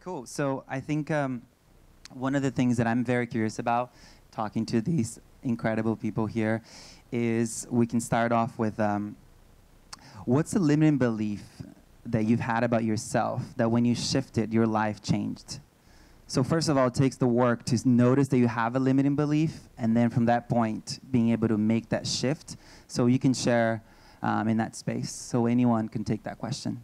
Cool. So I think one of the things that I'm very curious about talking to these incredible people here is we can start off with what's the limiting belief that you've had about yourself that when you shifted, your life changed? So first of all, it takes the work to notice that you have a limiting belief, and then from that point, being able to make that shift. So you can share in that space. So anyone can take that question.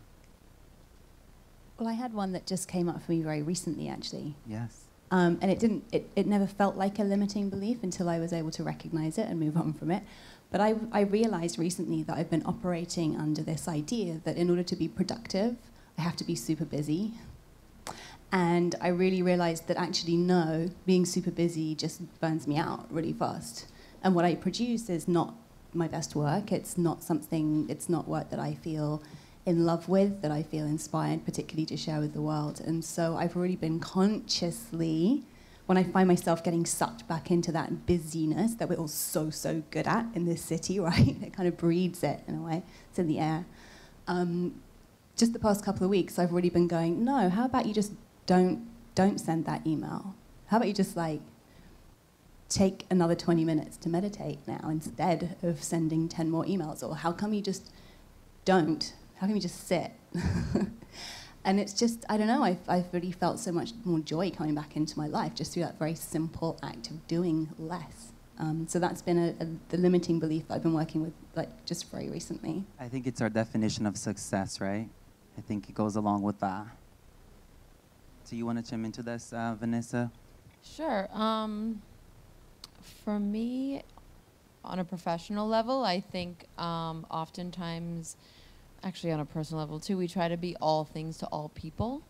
Well, I had one that just came up for me very recently, actually. Yes. And it never felt like a limiting belief until I was able to recognize it and move on from it. But I realized recently that I've been operating under this idea that in order to be productive, I have to be super busy. And I really realized that actually, no, being super busy just burns me out really fast. And what I produce is not my best work. It's not work that I feel in love with, that I feel inspired particularly to share with the world. And so I've really been consciously, when I find myself getting sucked back into that busyness that we're all so good at in this city, right? It kind of breeds it in a way. It's in the air. Just the past couple of weeks, I've really been going, no, how about you just don't send that email? How about you just take another 20 minutes to meditate now instead of sending 10 more emails? Or how come you just don't? How can you just sit? And it's just, I don't know, I've really felt so much more joy coming back into my life just through that very simple act of doing less. So that's been the limiting belief that I've been working with just very recently. I think it's our definition of success, right? I think it goes along with that. So you want to chime into this, Vanessa? Sure. For me, on a professional level, I think oftentimes, actually on a personal level too, we try to be all things to all people.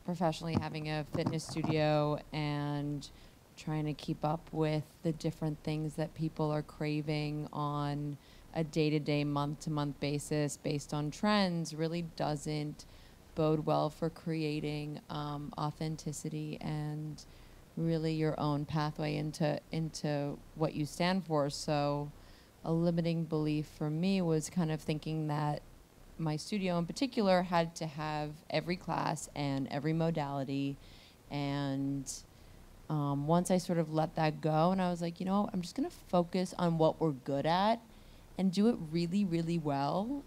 Professionally, having a fitness studio and trying to keep up with the different things that people are craving on a day-to-day, month-to-month basis based on trends really doesn't bode well for creating authenticity and really your own pathway into what you stand for. So a limiting belief for me was kind of thinking that my studio in particular had to have every class and every modality. And once I sort of let that go and I was like, I'm just going to focus on what we're good at and do it really, really well,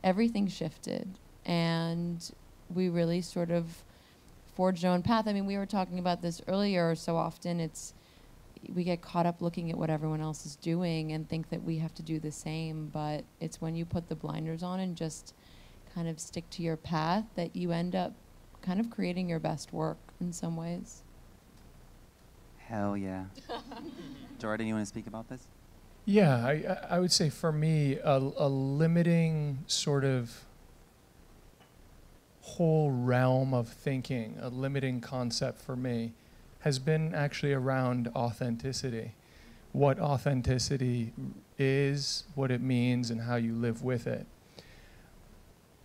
everything shifted. And we really sort of forged our own path. I mean, we were talking about this earlier. So often we get caught up looking at what everyone else is doing and think that we have to do the same. But it's when you put the blinders on and just kind of stick to your path that you end up kind of creating your best work in some ways. Hell yeah. Jordan, you want to speak about this? Yeah, I would say for me, a limiting sort of whole realm of thinking, a limiting concept for me, has been actually around authenticity. What authenticity is, what it means, and how you live with it.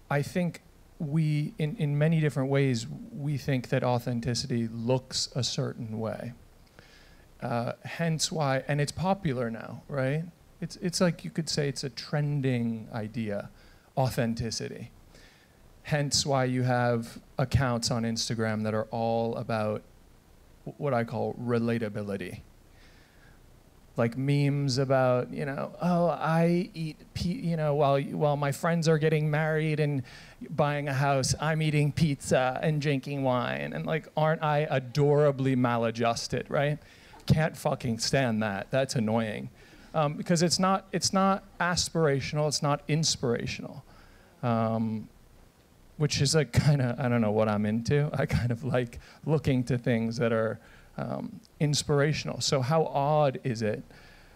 I think we, in many different ways, we think that authenticity looks a certain way. Hence why, and it's popular now, right? It's like you could say it's a trending idea, authenticity. Hence why you have accounts on Instagram that are all about what I call relatability. Like memes about, oh, I eat, while my friends are getting married and buying a house, I'm eating pizza and drinking wine. And aren't I adorably maladjusted, right? Can't fucking stand that. That's annoying. Because it's not aspirational, it's not inspirational. Which is I don't know what I'm into. I kind of like looking to things that are inspirational. So how odd is it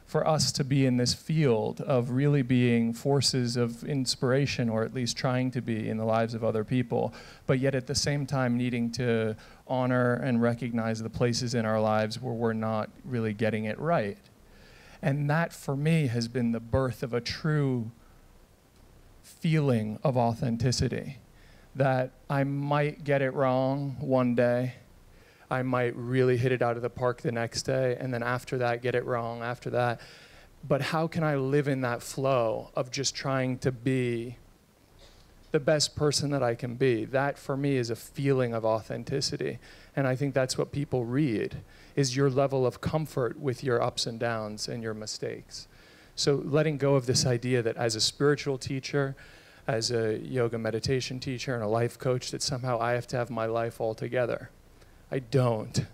for us to be in this field of really being forces of inspiration, or at least trying to be in the lives of other people, but yet at the same time needing to honor and recognize the places in our lives where we're not really getting it right. And that, for me, has been the birth of a true feeling of authenticity. That I might get it wrong one day, I might really hit it out of the park the next day, and then after that, get it wrong after that. But how can I live in that flow of just trying to be the best person that I can be. That for me is a feeling of authenticity. And I think that's what people read, is your level of comfort with your ups and downs and your mistakes. So letting go of this idea that as a spiritual teacher, as a yoga meditation teacher and a life coach, that somehow I have to have my life all together. I don't.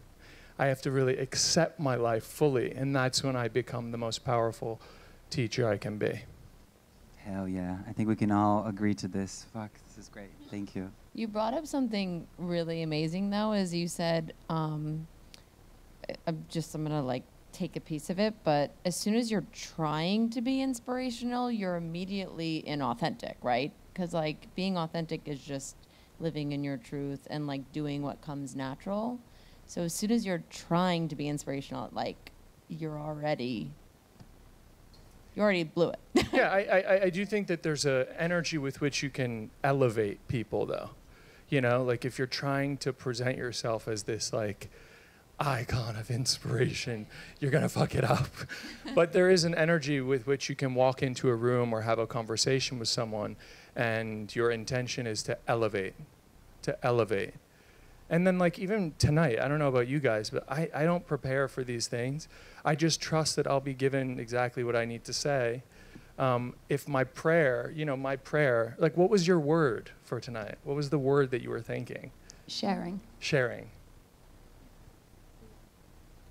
I have to really accept my life fully, and that's when I become the most powerful teacher I can be. Hell yeah. I think we can all agree to this. Fuck, this is great. Thank you. You brought up something really amazing, though, as you said, I'm gonna like take a piece of it, but as soon as you're trying to be inspirational, you're immediately inauthentic, right? Because like being authentic is just living in your truth and like doing what comes natural. So as soon as you're trying to be inspirational, like you already blew it. Yeah, I do think that there's an energy with which you can elevate people, though. You know, like if you're trying to present yourself as this like icon of inspiration, you're gonna fuck it up. But there is an energy with which you can walk into a room or have a conversation with someone, and your intention is to elevate. And then like even tonight, I don't know about you guys, but I don't prepare for these things. I just trust that I'll be given exactly what I need to say. If my prayer, like what was your word for tonight? What was the word that you were thinking? Sharing. Sharing.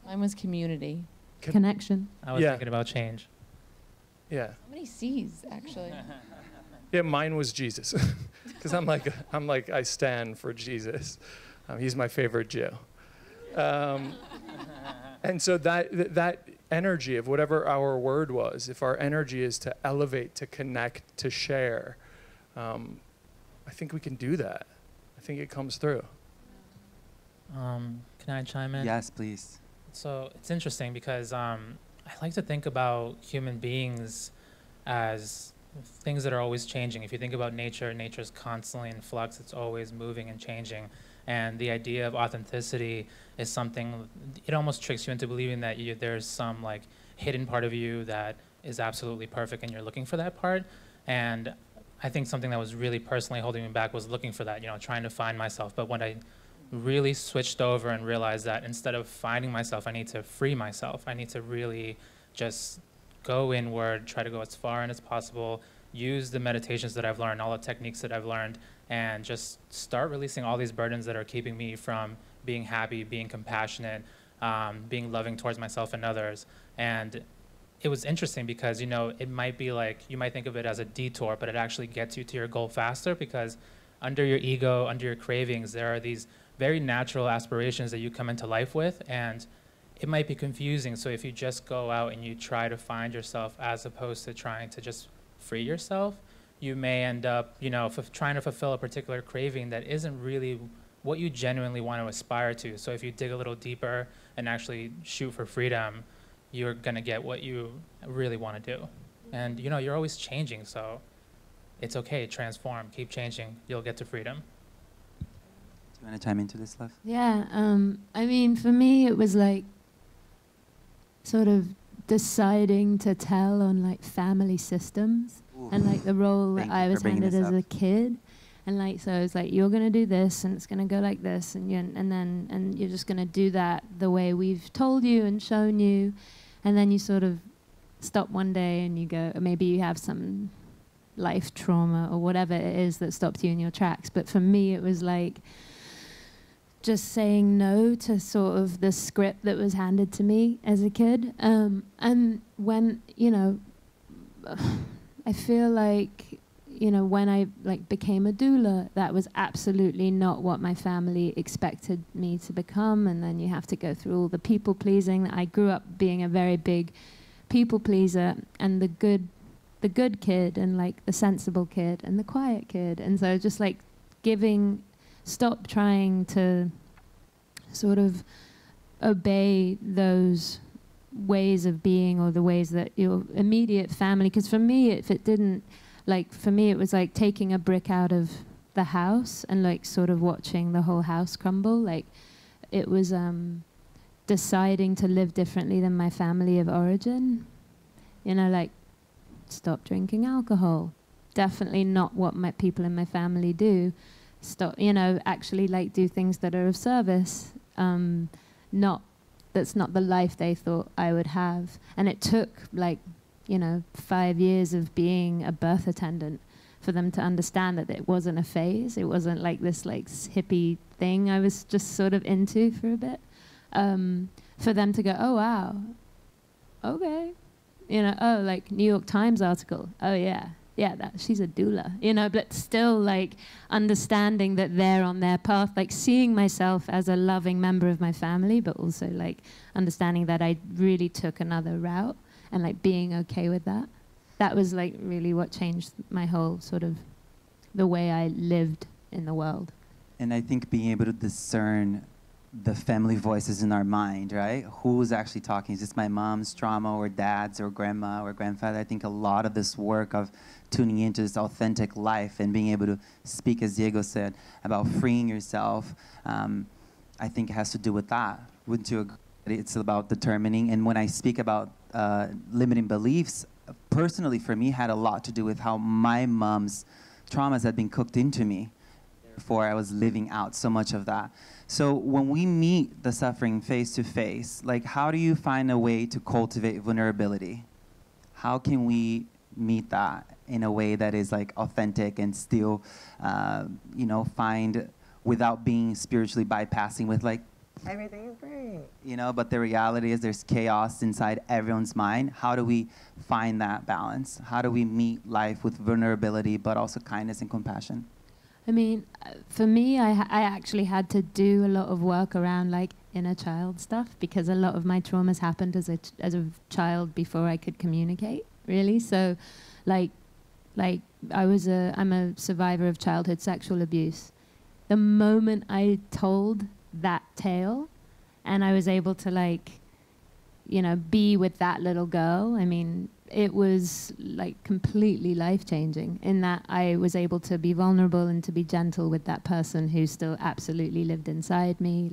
Mine was community. Connection. I was thinking about change. Yeah. How many C's, actually? Yeah, mine was Jesus. Because I'm like, I stand for Jesus. He's my favorite Jew. And so that energy of whatever our word was, if our energy is to elevate, to connect, to share, I think we can do that. I think it comes through. Can I chime in? Yes, please. So it's interesting because I like to think about human beings as things that are always changing. If you think about nature, nature's constantly in flux. It's always moving and changing. And the idea of authenticity is something, it almost tricks you into believing that there's some like hidden part of you that is absolutely perfect and you're looking for that part. And I think something that was really personally holding me back was looking for that, trying to find myself. But when I really switched over and realized that instead of finding myself, I need to free myself. I need to really just go inward, try to go as far in as possible, use the meditations that I've learned, all the techniques that I've learned, and just start releasing all these burdens that are keeping me from being happy, being compassionate, being loving towards myself and others. And it was interesting because, it might be like, you might think of it as a detour, but it actually gets you to your goal faster because under your ego, under your cravings, there are these very natural aspirations that you come into life with, and it might be confusing. So if you just go out and you try to find yourself as opposed to trying to just free yourself, you may end up, trying to fulfill a particular craving that isn't really what you genuinely want to aspire to. So if you dig a little deeper and actually shoot for freedom, you're going to get what you really want to do. And, you're always changing, so it's okay, transform, keep changing, you'll get to freedom. Do you want to chime into this, love? Yeah, I mean, for me, it was like sort of deciding to tell on like family systems. Oof. And like the role that I was handed as a kid. And like, so it's like, you're going to do this and it's going to go like this. And you're just going to do that the way we've told you and shown you. And then you sort of stop one day and you go, or maybe you have some life trauma or whatever it is that stopped you in your tracks. But for me, it was like just saying no to sort of the script that was handed to me as a kid. And when, I feel like, when I like became a doula, that was absolutely not what my family expected me to become. And then you have to go through all the people pleasing. I grew up being a very big people pleaser and the good kid and like the sensible kid and the quiet kid. And so just like stop trying to sort of obey those ways of being or the ways that your immediate family, because for me, if it didn't, like for me, it was like taking a brick out of the house and like sort of watching the whole house crumble. Like it was deciding to live differently than my family of origin. Like stop drinking alcohol, definitely not what my people in my family do. Stop, actually like do things that are of service. That's not the life they thought I would have. And it took 5 years of being a birth attendant for them to understand that it wasn't a phase. It wasn't like this hippie thing I was just sort of into for a bit. For them to go, oh wow, okay, New York Times article. Oh yeah, she's a doula, but still understanding that they're on their path, seeing myself as a loving member of my family, but also understanding that I really took another route and being okay with that. That was really what changed my whole sort of the way I lived in the world. And I think being able to discern the family voices in our mind, right? Who's actually talking? Is this my mom's trauma or dad's or grandma or grandfather? I think a lot of this work of tuning into this authentic life and being able to speak, as Diego said, about freeing yourself, I think it has to do with that. Wouldn't you agree? It's about determining. And when I speak about limiting beliefs, personally for me had a lot to do with how my mom's traumas had been cooked into me. Therefore, I was living out so much of that. So when we meet the suffering face to face, how do you find a way to cultivate vulnerability? How can we meet that in a way that is authentic and still, find without being spiritually bypassing with everything is great, but the reality is there's chaos inside everyone's mind. How do we find that balance? How do we meet life with vulnerability, but also kindness and compassion? I mean, for me, I actually had to do a lot of work around inner child stuff, because a lot of my traumas happened as a child before I could communicate, really. So, I'm a survivor of childhood sexual abuse. The moment I told that tale and I was able to be with that little girl, I mean, it was completely life-changing in that I was able to be vulnerable and to be gentle with that person who still absolutely lived inside me.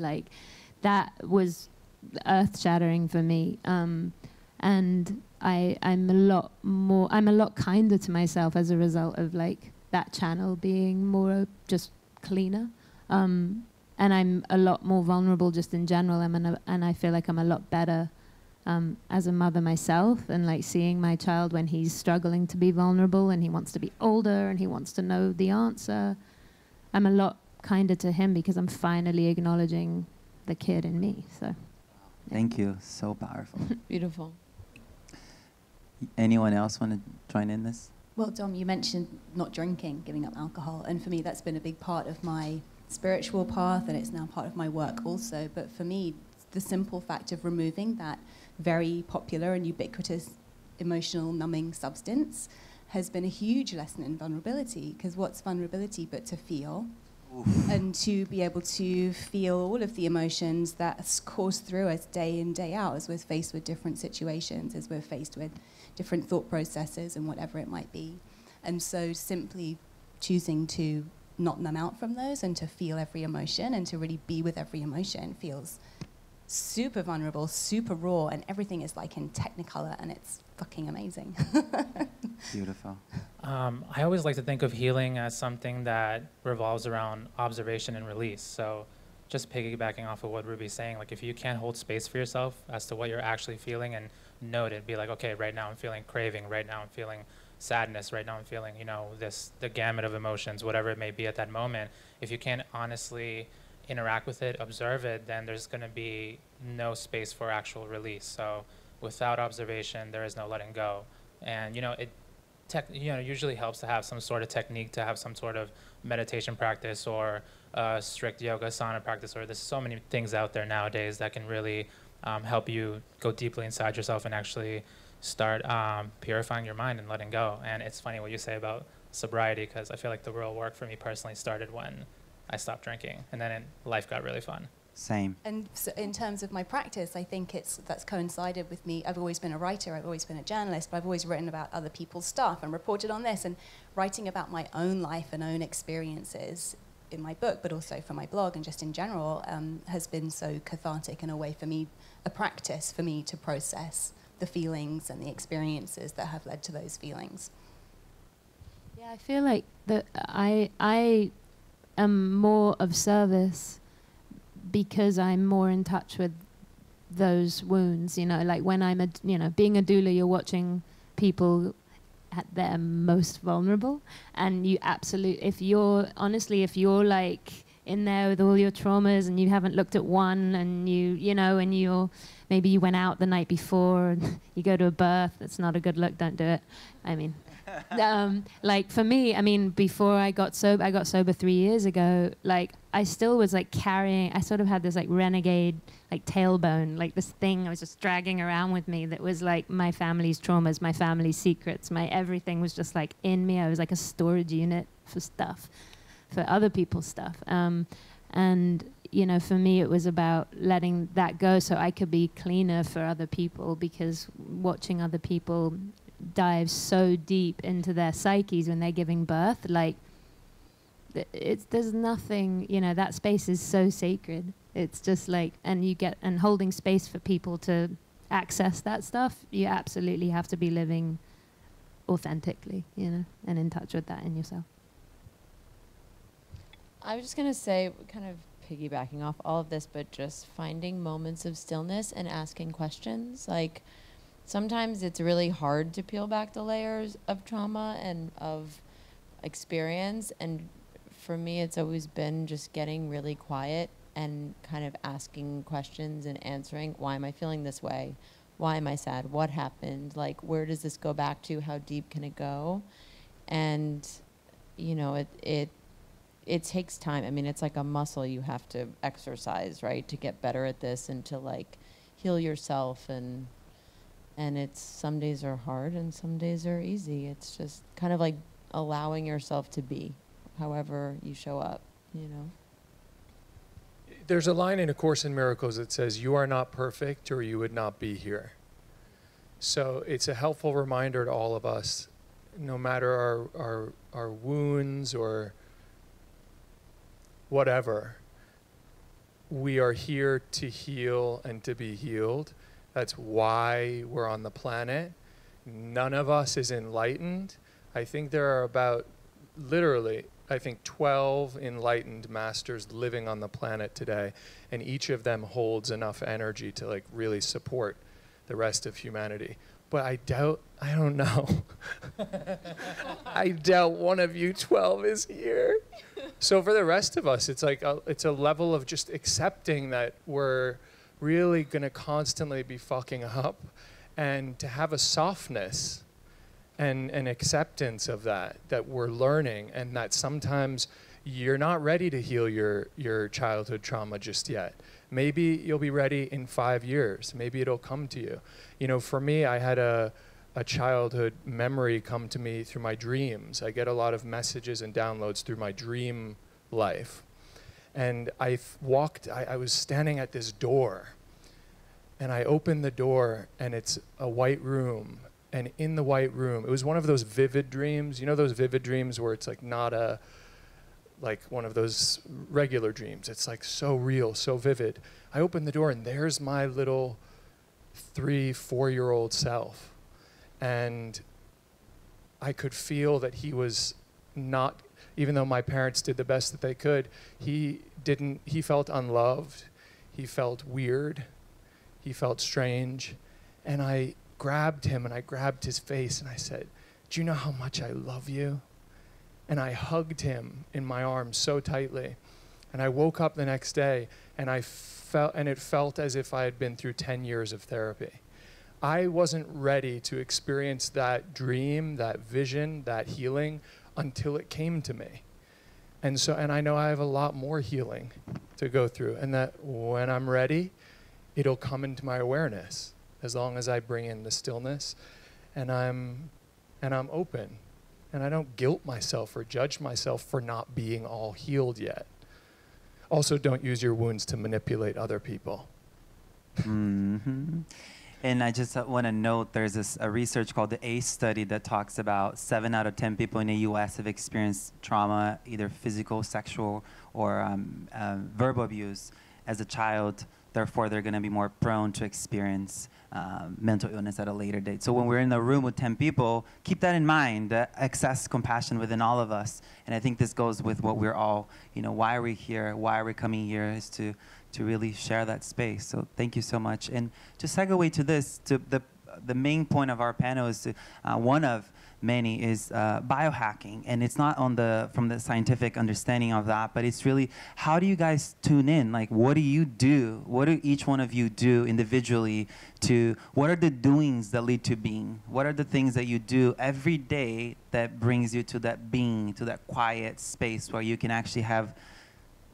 That was earth-shattering for me. And I'm a lot kinder to myself as a result of that channel being more just cleaner. And I'm a lot more vulnerable just in general, and I feel like I'm a lot better as a mother myself, and seeing my child when he's struggling to be vulnerable and he wants to be older and he wants to know the answer. I'm a lot kinder to him because I'm finally acknowledging the kid in me. So, yeah. Thank you. So powerful. Beautiful. Anyone else want to join in this? Well, Dom, you mentioned not drinking, giving up alcohol, and for me that's been a big part of my spiritual path, and it's now part of my work also. But for me, the simple fact of removing that very popular and ubiquitous emotional numbing substance has been a huge lesson in vulnerability, because what's vulnerability but to feel? Oof. And to be able to feel all of the emotions that course through us day in, day out, as we're faced with different situations, as we're faced with different thought processes and whatever it might be. And so simply choosing to not numb out from those and to feel every emotion and to really be with every emotion feels super vulnerable, super raw, and everything is in Technicolor, and it's fucking amazing. Beautiful. I always like to think of healing as something that revolves around observation and release. So just piggybacking off of what Ruby's saying, if you can't hold space for yourself as to what you're actually feeling and note it, be okay, right now I'm feeling craving, right now I'm feeling sadness, right now I'm feeling, the gamut of emotions, whatever it may be at that moment. If you can't honestly interact with it, observe it, then there's going to be no space for actual release. So without observation, there is no letting go. And it usually helps to have some sort of technique, to have some sort of meditation practice or strict yoga asana practice, or there's so many things out there nowadays that can really help you go deeply inside yourself and actually start purifying your mind and letting go. And it's funny what you say about sobriety, because I feel like the real work for me personally started when I stopped drinking, and then life got really fun. Same. And so in terms of my practice, I think that's coincided with me. I've always been a writer, I've always been a journalist, but I've always written about other people's stuff and reported on this, and writing about my own life and own experiences in my book, but also for my blog and just in general, has been so cathartic in a way for me, a practice for me to process the feelings and the experiences that have led to those feelings. Yeah, I feel like that I am more of service because I'm more in touch with those wounds, you know, like when I'm being a doula, you're watching people at their most vulnerable, and you absolutely, if you're like in there with all your traumas and you haven't looked at one, and and you're maybe you went out the night before and you go to a birth, that's not a good look, don't do it. I mean, like for me, I mean, before I got sober 3 years ago, like I still was like carrying, I sort of had this like renegade, like tailbone, like this thing I was just dragging around with me that was like my family's traumas, my family's secrets, my everything was just like in me. I was like a storage unit for stuff, for other people's stuff. And, you know, for me it was about letting that go so I could be cleaner for other people, because watching other people dive so deep into their psyches when they're giving birth, like there's nothing, you know, that space is so sacred. It's just like, and holding space for people to access that stuff, you absolutely have to be living authentically, you know, and in touch with that in yourself. I was just going to say, kind of piggybacking off all of this, but just finding moments of stillness and asking questions. Like, sometimes it's really hard to peel back the layers of trauma and of experience. And for me, it's always been just getting really quiet and kind of asking questions and answering, why am I feeling this way? Why am I sad? What happened? Like, where does this go back to? How deep can it go? And, you know, it takes time. I mean, it's like a muscle you have to exercise, right, to get better at this and to like heal yourself. And it's, some days are hard and some days are easy. It's just kind of like allowing yourself to be however you show up, you know. There's a line in A Course in Miracles that says, "You are not perfect or you would not be here." So it's a helpful reminder to all of us, no matter our wounds or whatever, we are here to heal and to be healed. That's why we're on the planet. None of us is enlightened. I think there are about, literally, I think 12 enlightened masters living on the planet today, and each of them holds enough energy to like really support the rest of humanity. But I don't know. I doubt one of you 12 is here. So for the rest of us, it's like it's a level of just accepting that we're really gonna constantly be fucking up, and to have a softness and an acceptance of that we're learning, and that sometimes you're not ready to heal your childhood trauma just yet. Maybe you'll be ready in 5 years. Maybe it'll come to you. You know, for me, I had a childhood memory come to me through my dreams. I get a lot of messages and downloads through my dream life. And I was standing at this door, and I opened the door, and it's a white room. And in the white room, it was one of those vivid dreams. You know those vivid dreams where it's like not like one of those regular dreams. It's like so real, so vivid. I opened the door, and there's my little 3-4-year-old self. And I could feel that he was not, even though my parents did the best that they could, he felt unloved. He felt weird. He felt strange. And I grabbed him, and I grabbed his face, and I said, "Do you know how much I love you?" And I hugged him in my arms so tightly. And I woke up the next day, and it felt as if I had been through 10 years of therapy. I wasn't ready to experience that dream, that vision, that healing until it came to me. And I know I have a lot more healing to go through, and that when I'm ready, it'll come into my awareness, as long as I bring in the stillness, and I'm open. And I don't guilt myself or judge myself for not being all healed yet. Also, don't use your wounds to manipulate other people. Mm-hmm. And I just want to note, there's a research called the ACE study that talks about 7 out of 10 people in the U.S. have experienced trauma, either physical, sexual, or verbal abuse as a child, therefore they're going to be more prone to experience mental illness at a later date. So when we're in a room with 10 people, keep that in mind, access compassion within all of us. And I think this goes with what we're all, why are we here, why are we coming here, is to really share that space. So thank you so much. And to segue to this, to the main point of our panel is to, one of many is biohacking, and it's not from the scientific understanding of that, but it's really, how do you guys tune in? Like, what do you do? What do each one of you do individually what are the doings that lead to being? What are the things that you do every day that brings you to that being, to that quiet space where you can actually have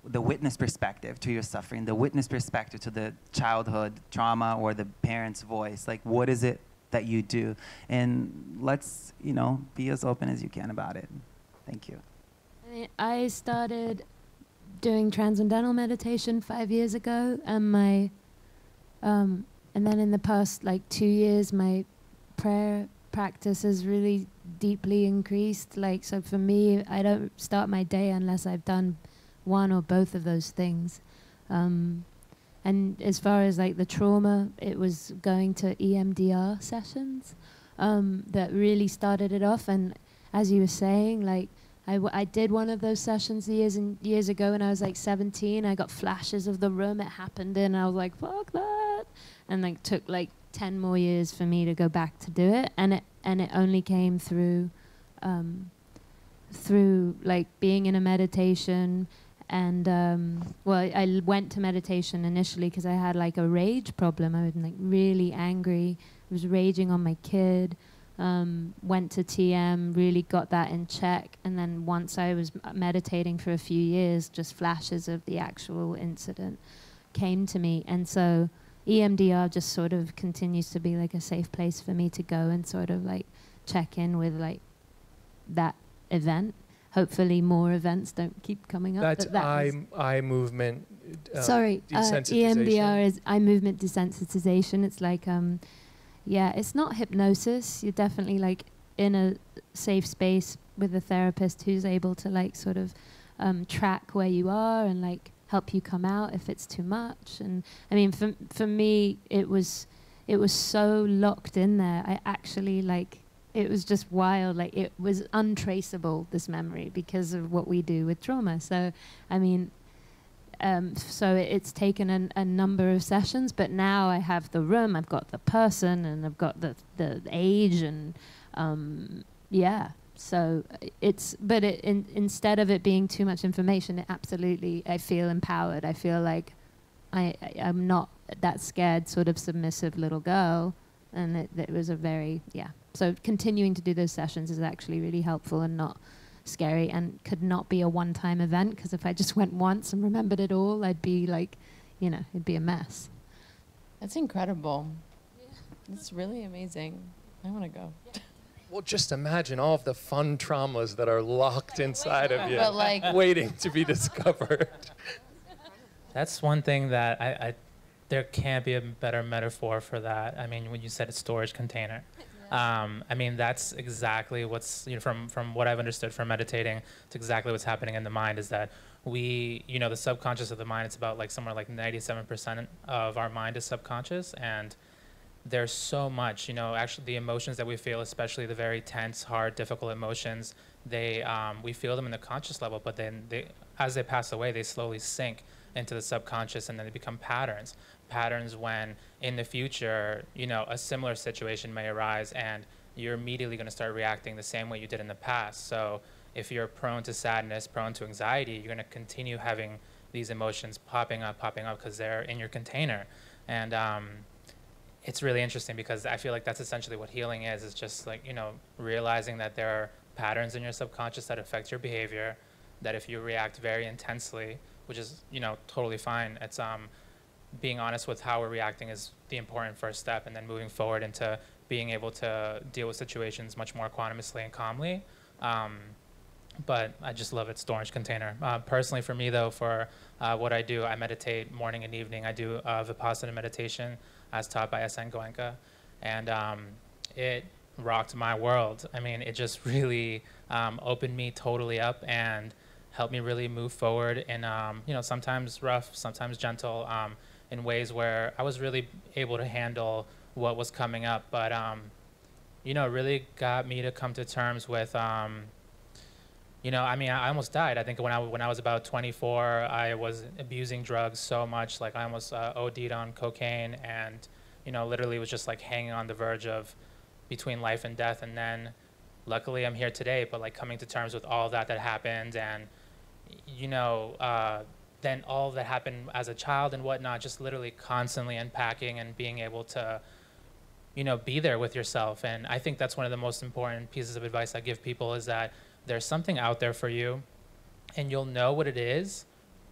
the witness perspective to your suffering, the witness perspective to the childhood trauma or the parent's voice? Like, what is it that you do? And let's, be as open as you can about it. Thank you. I started doing transcendental meditation 5 years ago, and and then in the past 2 years, my prayer practice has really deeply increased. So for me, I don't start my day unless I've done one or both of those things. And as far as the trauma, it was going to EMDR sessions that really started it off. And as you were saying, I did one of those sessions years and years ago when I was 17. I got flashes of the room it happened in. I was like, fuck that. And it took 10 more years for me to go back to do it. And it only came through being in a meditation. And I went to meditation initially because I had a rage problem. I was really angry. I was raging on my kid. Went to TM, really got that in check. And then once I was meditating for a few years, just flashes of the actual incident came to me. And so EMDR just sort of continues to be a safe place for me to go and sort of check in with that event. Hopefully more events don't keep coming up. That's eye movement desensitization. EMDR is eye movement desensitization. It's it's not hypnosis. You're definitely in a safe space with a therapist who's able to sort of track where you are and help you come out if it's too much. And I mean, for me, it was so locked in there. I actually it was just wild. It was untraceable, this memory, because of what we do with trauma. So, I mean, it's taken a number of sessions, but now I have the room, I've got the person, and I've got the age, and So instead of it being too much information, I feel empowered. I feel like I'm not that scared, sort of submissive little girl, and it was a very, So continuing to do those sessions is actually really helpful and not scary, and could not be a one-time event, because if I just went once and remembered it all, I'd be it'd be a mess. That's incredible. Yeah. It's really amazing. I want to go. Yeah. Well, just imagine all of the fun traumas that are locked inside of you, but waiting to be discovered. That's one thing that there can't be a better metaphor for that. I mean, when you said a storage container. I mean, that's exactly what's, from what I've understood from meditating, it's exactly what's happening in the mind, is that the subconscious of the mind, it's about somewhere 97% of our mind is subconscious. And there's so much, actually the emotions that we feel, especially the very tense, hard, difficult emotions, we feel them in the conscious level, but then as they pass away, they slowly sink into the subconscious, and then they become patterns when in the future, a similar situation may arise, and you're immediately going to start reacting the same way you did in the past. So if you're prone to sadness, prone to anxiety, you're going to continue having these emotions popping up because they're in your container. And it's really interesting, because I feel like that's essentially what healing is just realizing that there are patterns in your subconscious that affect your behavior, that if you react very intensely, which is, totally fine, it's being honest with how we're reacting is the important first step, and then moving forward into being able to deal with situations much more autonomously and calmly. But I just love its storage container. Personally, for me, though, for what I do, I meditate morning and evening. I do Vipassana meditation as taught by S.N. Goenka, and it rocked my world. I mean, it just really opened me totally up and helped me really move forward in, sometimes rough, sometimes gentle, in ways where I was really able to handle what was coming up. But, you know, it really got me to come to terms with, you know, I mean, I almost died. I think when I was about 24, I was abusing drugs so much, like I almost OD'd on cocaine, and, you know, literally was just like hanging on the verge of between life and death. And then luckily I'm here today, but like coming to terms with all that happened, and, you know, then all that happened as a child and whatnot, just literally constantly unpacking and being able to, you know, be there with yourself. And I think that's one of the most important pieces of advice I give people, is that there's something out there for you, and you'll know what it is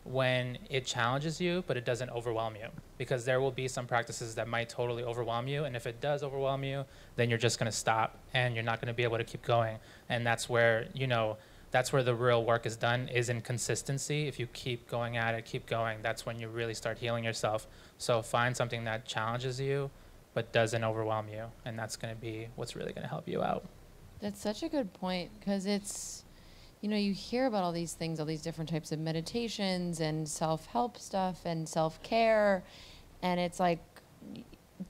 when it challenges you, but it doesn't overwhelm you. Because there will be some practices that might totally overwhelm you, and if it does overwhelm you, then you're just gonna stop, and you're not gonna be able to keep going. And that's where, you know, that's where the real work is done, is in consistency. If you keep going at it, keep going, that's when you really start healing yourself. So find something that challenges you, but doesn't overwhelm you, and that's gonna be what's really gonna help you out. That's such a good point, because it's, you know, you hear about all these things, all these different types of meditations and self-help stuff and self-care, and it's like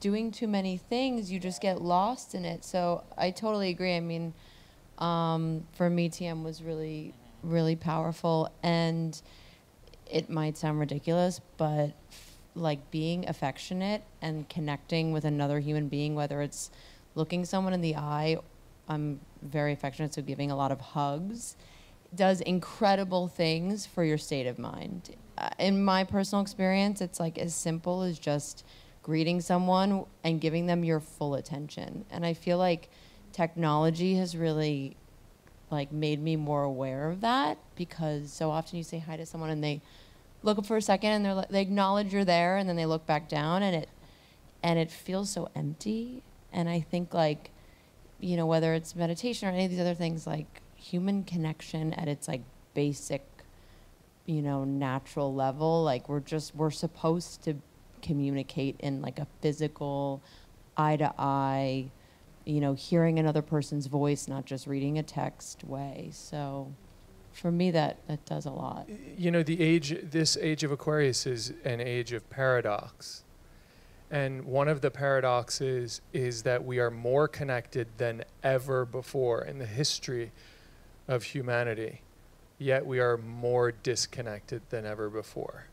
doing too many things, you just get lost in it. So I totally agree. I mean, for me, TM was really, really powerful, and it might sound ridiculous, but like being affectionate and connecting with another human being, whether it's looking someone in the eye, I'm very affectionate, so giving a lot of hugs, does incredible things for your state of mind. In my personal experience, it's like as simple as just greeting someone and giving them your full attention. And I feel like technology has really like made me more aware of that, because so often you say hi to someone and they look up for a second and they acknowledge you're there, and then they look back down, and it feels so empty. And I think, like, you know, whether it's meditation or any of these other things, like human connection at its like basic, you know, natural level, like we're supposed to communicate in like a physical, eye to eye, you know, hearing another person's voice, not just reading a text way. So for me, that does a lot. You know, this age of Aquarius is an age of paradox. And one of the paradoxes is that we are more connected than ever before in the history of humanity, yet we are more disconnected than ever before.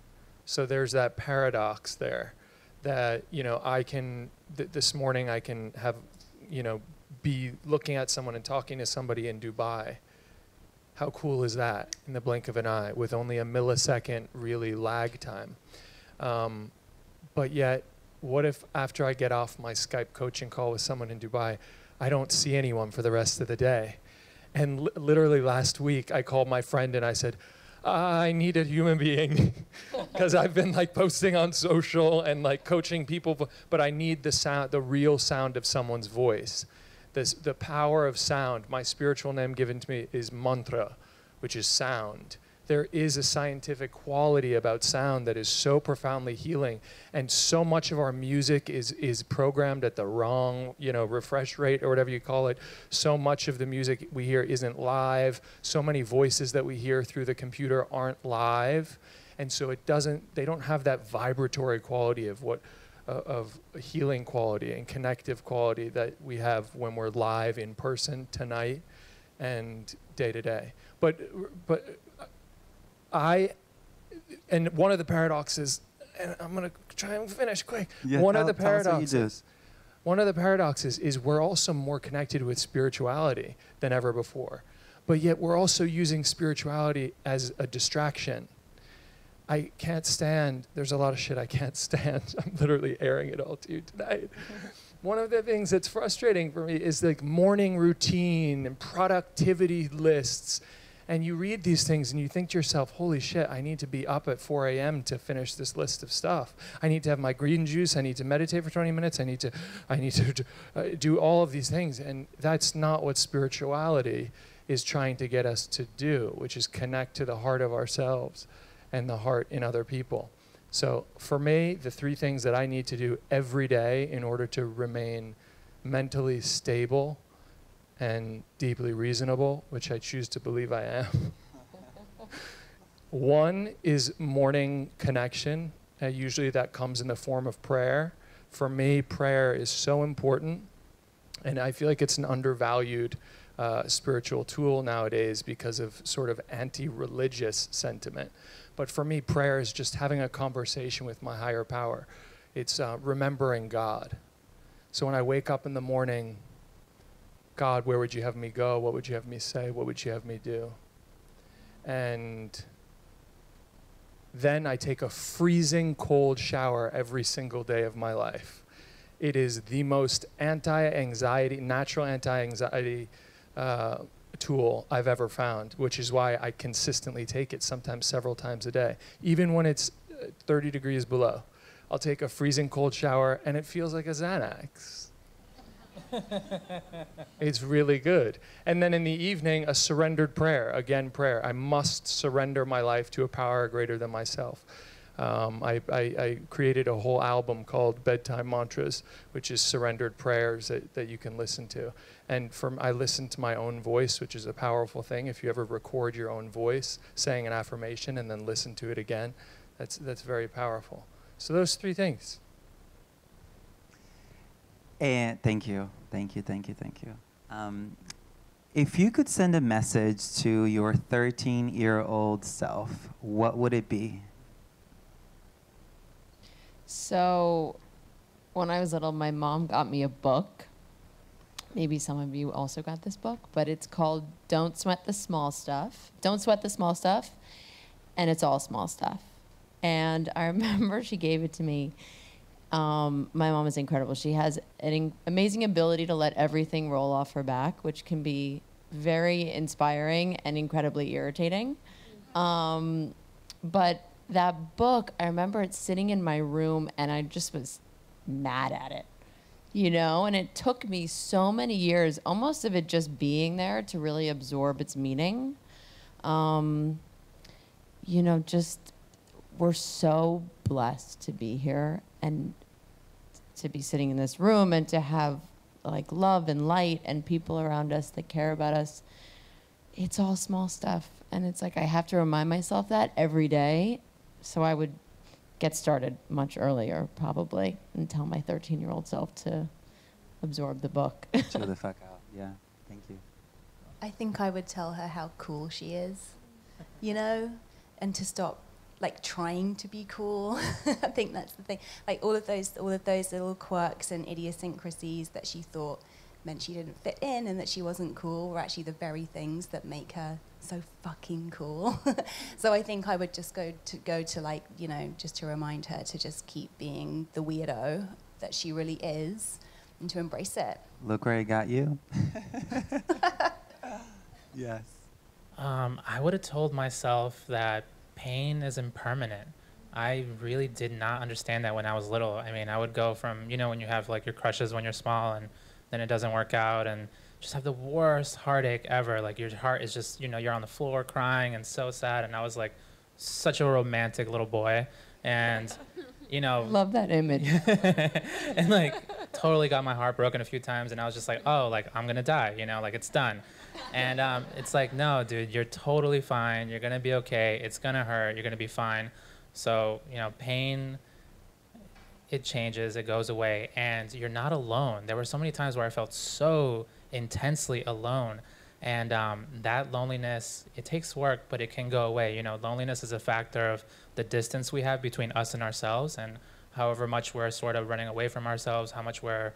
So there's that paradox there that, you know, this morning I can have, you know, be looking at someone and talking to somebody in Dubai. How cool is that, in the blink of an eye, with only a millisecond really lag time? But yet, what if after I get off my Skype coaching call with someone in Dubai, I don't see anyone for the rest of the day? And literally last week, I called my friend and I said, I need a human being, because I've been like posting on social and like coaching people, but I need the sound, the real sound of someone's voice. The power of sound. My spiritual name given to me is mantra, which is sound. There is a scientific quality about sound that is so profoundly healing, and so much of our music is programmed at the wrong, you know, refresh rate or whatever you call it. So much of the music we hear isn't live. So many voices that we hear through the computer aren't live, and so they don't have that vibratory quality of healing quality and connective quality that we have when we're live in person tonight and day to day. But and one of the paradoxes, and I'm going to try and finish quick. Yeah, one of the paradoxes is we're also more connected with spirituality than ever before. But yet we're also using spirituality as a distraction. I can't stand, there's a lot of shit I can't stand. I'm literally airing it all to you tonight. One of the things that's frustrating for me is like morning routine and productivity lists. And you read these things and you think to yourself, holy shit, I need to be up at 4 a.m. to finish this list of stuff. I need to have my green juice. I need to meditate for 20 minutes. I need to do all of these things. And that's not what spirituality is trying to get us to do, which is connect to the heart of ourselves and the heart in other people. So for me, the 3 things that I need to do every day in order to remain mentally stable and deeply reasonable, which I choose to believe I am. 1 is morning connection Usually that comes in the form of prayer. For me, prayer is so important, and I feel like it's an undervalued spiritual tool nowadays because of sort of anti-religious sentiment. But for me, prayer is just having a conversation with my higher power. It's remembering God. So when I wake up in the morning, God, where would you have me go? What would you have me say? What would you have me do? And then I take a freezing cold shower every single day of my life. It is the most anti-anxiety, natural anti-anxiety tool I've ever found, which is why I consistently take it, sometimes several times a day. Even when it's 30 degrees below, I'll take a freezing cold shower and it feels like a Xanax. It's really good. And then in the evening, a surrendered prayer. Again, prayer. I must surrender my life to a power greater than myself. I created a whole album called Bedtime Mantras, which is surrendered prayers that you can listen to. And I listen to my own voice, which is a powerful thing. If you ever record your own voice saying an affirmation and then listen to it again, that's very powerful. So those three things. And thank you. If you could send a message to your 13-year-old self, what would it be? So when I was little, my mom got me a book. Maybe some of you also got this book, but it's called Don't Sweat the Small Stuff. Don't Sweat the Small Stuff, and it's all small stuff. And I remember she gave it to me. My mom is incredible. She has an amazing ability to let everything roll off her back, which can be very inspiring and incredibly irritating. But that book, I remember it sitting in my room, and I just was mad at it, you know? And it took me so many years, almost of it just being there, to really absorb its meaning. You know, just we're so blessed to be here and to be sitting in this room and to have like love and light and people around us that care about us. It's all small stuff. And it's like I have to remind myself that every day. So I would get started much earlier, probably, and tell my 13-year-old self to absorb the book. Chill the fuck out. Yeah, thank you. I think I would tell her how cool she is, you know, and to stop like trying to be cool. I think that's the thing. Like all of those little quirks and idiosyncrasies that she thought meant she didn't fit in and that she wasn't cool were actually the very things that make her so fucking cool. So I think I would just go to like, you know, just to remind her to just keep being the weirdo that she really is and to embrace it. Look where I got you. Yes. I would have told myself that pain is impermanent. I really did not understand that when I was little. I mean, I would go from, you know, when you have like your crushes when you're small and then it doesn't work out and just have the worst heartache ever. Like your heart is just, you know, you're on the floor crying and so sad. And I was like such a romantic little boy. And, you know. Love that image. And like totally got my heart broken a few times. And I was just like, oh, like I'm going to die, you know, like it's done. And it's like, no, dude, you're totally fine. You're going to be okay. It's going to hurt. You're going to be fine. So, you know, pain, it changes, it goes away, and you're not alone. There were so many times where I felt so intensely alone. And that loneliness, it takes work, but it can go away. You know, loneliness is a factor of the distance we have between us and ourselves, and however much we're sort of running away from ourselves, how much we're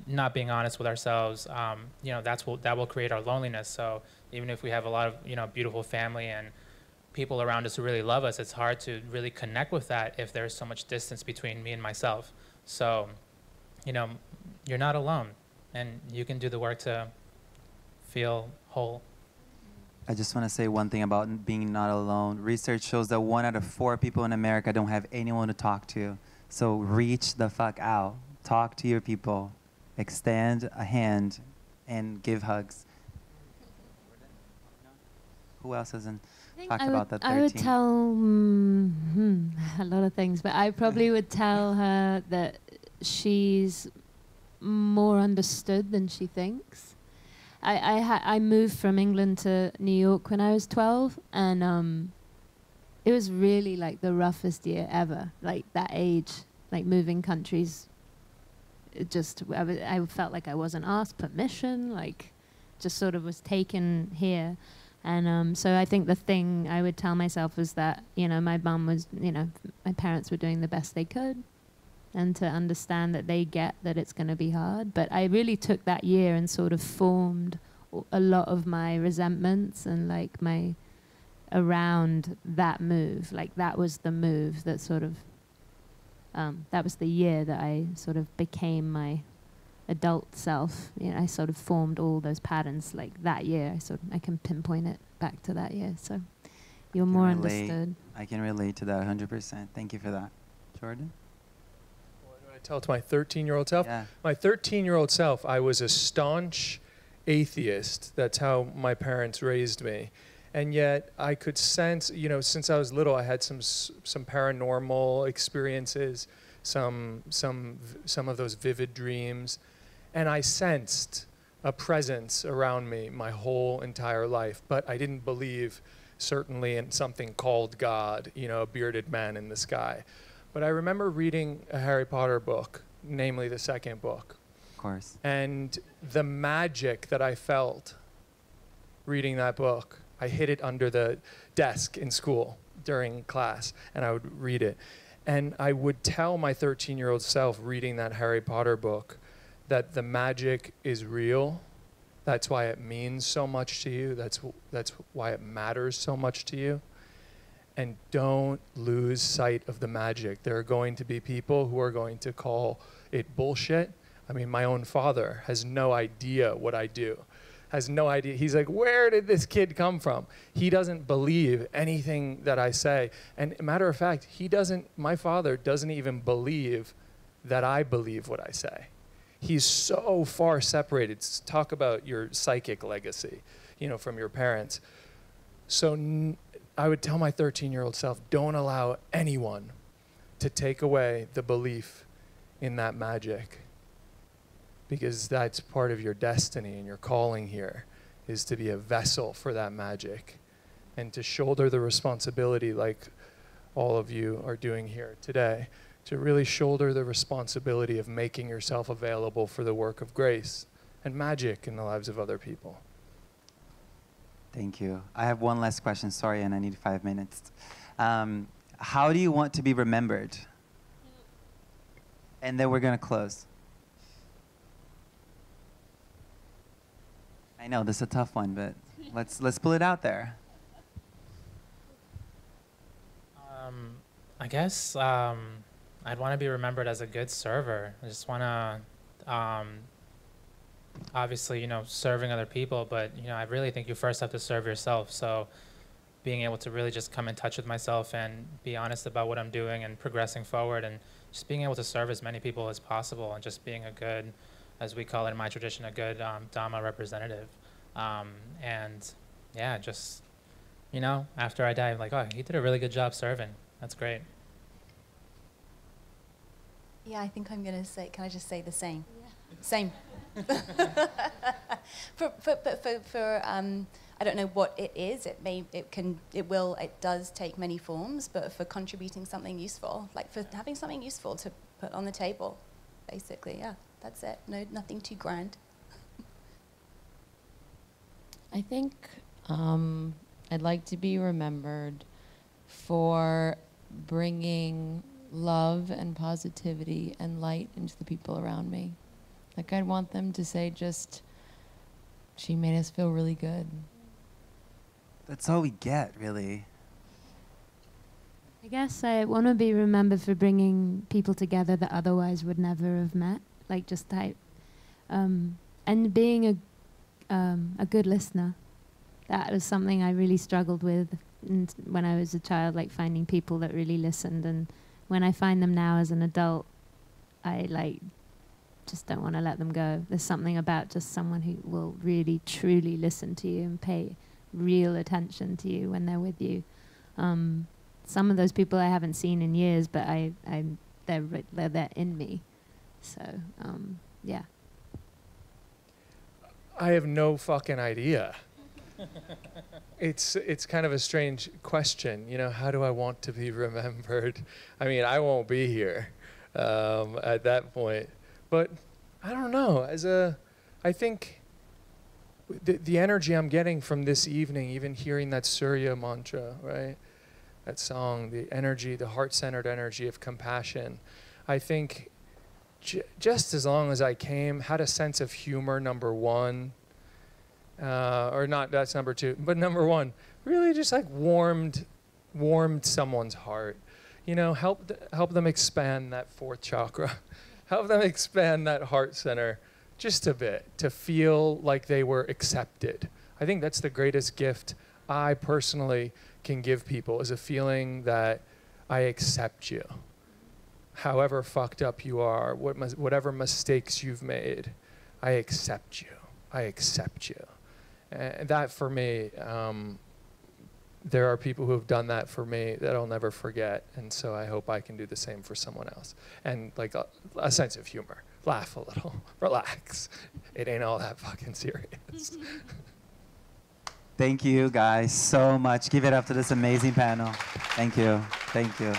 not being honest with ourselves, you know, that will create our loneliness. So even if we have a lot of, you know, beautiful family and people around us who really love us, it's hard to really connect with that if there's so much distance between me and myself. So, you know, you're not alone, and you can do the work to feel whole. I just want to say one thing about being not alone. Research shows that 1 out of 4 people in America don't have anyone to talk to. So reach the fuck out. Talk to your people. Extend a hand and give hugs. Who else hasn't talked about that 13? I would tell a lot of things, but I probably would tell her that she's more understood than she thinks. I moved from England to New York when I was 12, and it was really like the roughest year ever. Like that age, like moving countries. It just, I felt like I wasn't asked permission, like just sort of was taken here. And so I think the thing I would tell myself was that, you know, my mum was, you know, my parents were doing the best they could, and to understand that they get that it's going to be hard. But I really took that year and sort of formed a lot of my resentments and like my, around that move. Like that was the move that sort of, that was the year that I sort of became my adult self. You know, I sort of formed all those patterns like that year. I can pinpoint it back to that year. So you're more understood. I can relate to that 100%. Thank you for that. Jordan? What do I tell to my 13-year-old self? Yeah. My 13-year-old self, I was a staunch atheist. That's how my parents raised me. And yet I could sense, you know, since I was little, I had some paranormal experiences, some of those vivid dreams. And I sensed a presence around me my whole entire life. But I didn't believe, certainly, in something called God, you know, a bearded man in the sky. But I remember reading a Harry Potter book, namely the second book. Of course. And the magic that I felt reading that book, I hid it under the desk in school during class, and I would read it. And I would tell my 13-year-old self reading that Harry Potter book that the magic is real. That's why it means so much to you. That's why it matters so much to you. And don't lose sight of the magic. There are going to be people who are going to call it bullshit. I mean, my own father has no idea what I do. Has no idea. He's like, where did this kid come from? He doesn't believe anything that I say. And matter of fact, my father doesn't even believe that I believe what I say. He's so far separated. Talk about your psychic legacy, you know, from your parents. So I would tell my 13-year-old self, don't allow anyone to take away the belief in that magic. Because that's part of your destiny, and your calling here is to be a vessel for that magic and to shoulder the responsibility, like all of you are doing here today, to really shoulder the responsibility of making yourself available for the work of grace and magic in the lives of other people. Thank you. I have one last question, sorry, and I need 5 minutes. How do you want to be remembered? And then we're going to close. I know this is a tough one, but let's pull it out there. I guess I'd want to be remembered as a good server. I just want to, obviously, you know, serving other people, but you know, I really think you first have to serve yourself. So, being able to really just come in touch with myself and be honest about what I'm doing and progressing forward, and just being able to serve as many people as possible, and just being a good, as we call it in my tradition, a good Dhamma representative. And yeah, just, you know, after I die, I'm like, oh, he did a really good job serving. That's great. Yeah, I think I'm going to say, can I just say the same? Yeah. Same. For I don't know what it is. It does take many forms, but for contributing something useful, like for having something useful to put on the table, basically, yeah. That's it. No, nothing too grand. I think I'd like to be remembered for bringing love and positivity and light into the people around me. Like, I'd want them to say just, she made us feel really good. That's all we get, really. I guess I want to be remembered for bringing people together that otherwise would never have met. Like just type, and being a good listener. That was something I really struggled with when I was a child, like finding people that really listened. And when I find them now as an adult, I just don't want to let them go. There's something about just someone who will really truly listen to you and pay real attention to you when they're with you. Some of those people I haven't seen in years, but they're in me. So, yeah. I have no fucking idea. It's kind of a strange question. You know, how do I want to be remembered? I mean, I won't be here at that point. But I don't know. I think the energy I'm getting from this evening, even hearing that Surya mantra, right? That song, the energy, the heart-centered energy of compassion. I think just as long as I had a sense of humor, number one, or not, that's number two, but number one, really just like warmed someone's heart. You know, help them expand that fourth chakra. Help them expand that heart center just a bit, to feel like they were accepted. I think that's the greatest gift I personally can give people, is a feeling that I accept you. However fucked up you are, whatever mistakes you've made, I accept you. I accept you. And that for me, there are people who have done that for me that I'll never forget. And so I hope I can do the same for someone else. And like a sense of humor. Laugh a little. Relax. It ain't all that fucking serious. Thank you guys so much. Give it up to this amazing panel. Thank you. Thank you.